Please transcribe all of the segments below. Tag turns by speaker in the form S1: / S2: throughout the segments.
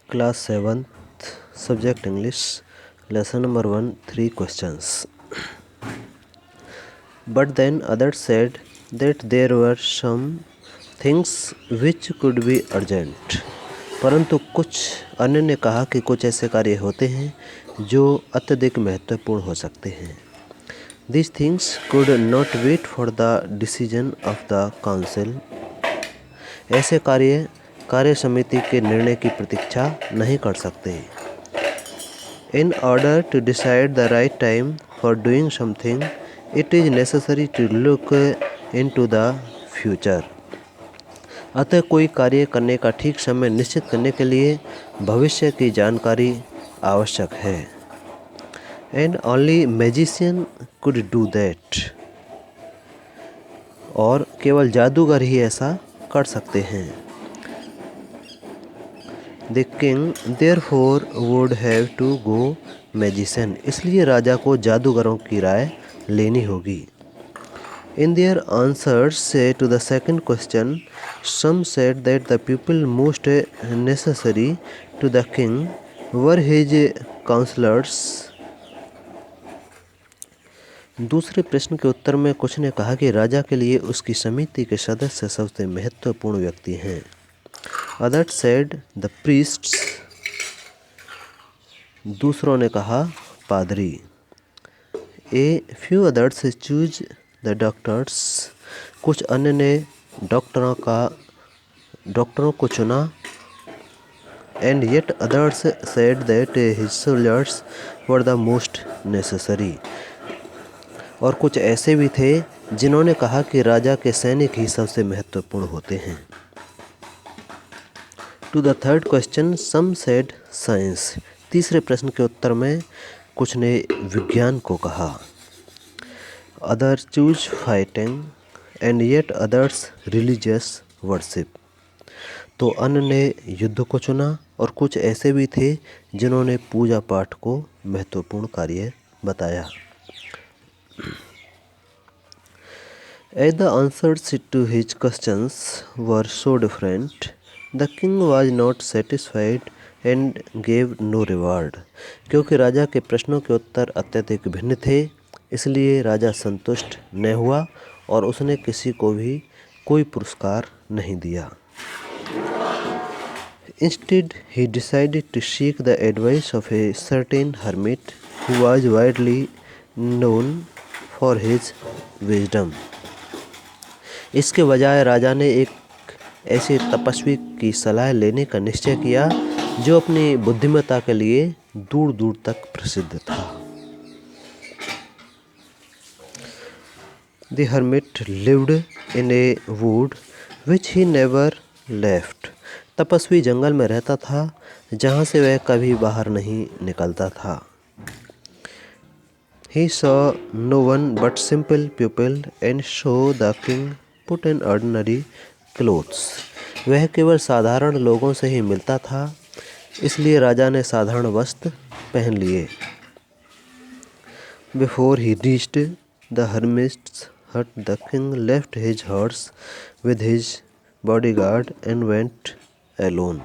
S1: Class 7th, subject English, lesson number 1, 3 questions. But then others said that there were some things which could be urgent. परंतु कुछ अन्य ने कहा कि कुछ ऐसे कार्य होते हैं जो अत्यधिक महत्वपूर्ण हो सकते हैं. These things could not wait for the decision of the council. ऐसे कार्य समिति के निर्णय की प्रतीक्षा नहीं कर सकते. In order to decide the right time for doing something, it is necessary to look into the future. अतः कोई कार्य करने का ठीक समय निश्चित करने के लिए भविष्य की जानकारी आवश्यक है. And only magician could do that. और केवल जादूगर ही ऐसा कर सकते हैं. The king therefore would have to go magician. इसलिए राजा को जादूगरों की राय लेनी होगी. In their answers to the second question, some said that the people most necessary to the king were his counselors. दूसरे प्रश्न के उत्तर में कुछ ने कहा कि राजा के लिए उसकी समिति के सदस्य सबसे महत्वपूर्ण व्यक्ति हैं. Others said the priests. दूसरों ने कहा पादरी. A few others choose the doctors. कुछ अन्य ने डॉक्टरों को चुना. And yet others said that his soldiers were the most necessary. और कुछ ऐसे भी थे जिन्होंने कहा कि राजा के सैनिक ही सबसे महत्वपूर्ण होते हैं. To the third question, some said science. तीसरे प्रश्न के उत्तर में कुछ ने विज्ञान को कहा. Others choose fighting and yet others religious worship. तो अन्य ने युद्ध को चुना और कुछ ऐसे भी थे जिन्होंने पूजा पाठ को महत्वपूर्ण कार्य बताया. As the answers to his questions were so different, the king was not satisfied and gave no reward. क्योंकि राजा के प्रश्नों के उत्तर अत्यधिक भिन्न थे, इसलिए राजा संतुष्ट न हुआ और उसने किसी को भी कोई पुरस्कार नहीं दिया. Instead, he decided to seek the advice of a certain hermit who was widely known for his wisdom. इसके बजाय राजा ने एक ऐसे तपस्वी की सलाह लेने का निश्चय किया जो अपनी बुद्धिमत्ता के लिए दूर दूर तक प्रसिद्ध था. The hermit lived in a wood which he never left. तपस्वी जंगल में रहता था जहाँ से वह कभी बाहर नहीं निकलता था. He saw no one but simple people and so the king put on ordinary clothes. वह केवल साधारण लोगों से ही मिलता था, इसलिए राजा ने साधारण वस्त्र पहन लिए. Before he reached the hermit's hut, the king left his horse with his bodyguard and went alone.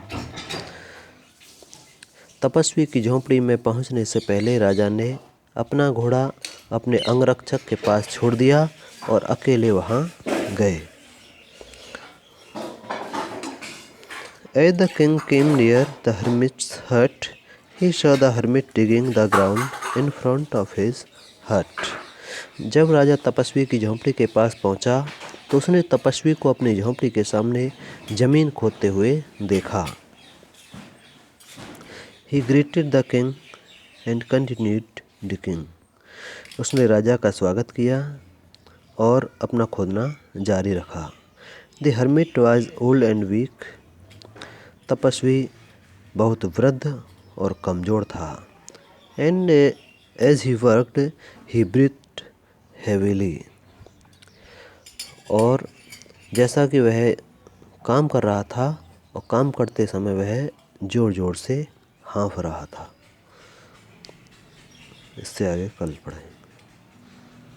S1: तपस्वी की झोंपड़ी में पहुंचने से पहले राजा ने अपना घोड़ा अपने अंगरक्षक के पास छोड़ दिया और अकेले वहां गए. As the king came near the hermit's hut, he saw the hermit digging the ground in front of his hut. जब राजा तपस्वी की झोंपड़ी के पास पहुंचा तो उसने तपस्वी को अपनी झोंपड़ी के सामने जमीन खोदते हुए देखा. He greeted the king and continued digging. उसने राजा का स्वागत किया और अपना खोदना जारी रखा. The hermit was old and weak. तपस्वी बहुत वृद्ध और कमज़ोर था. And as he worked, he breathed heavily. और जैसा कि वह काम कर रहा था और काम करते समय वह ज़ोर ज़ोर से हाँफ रहा था. इससे आगे कल पढ़ें.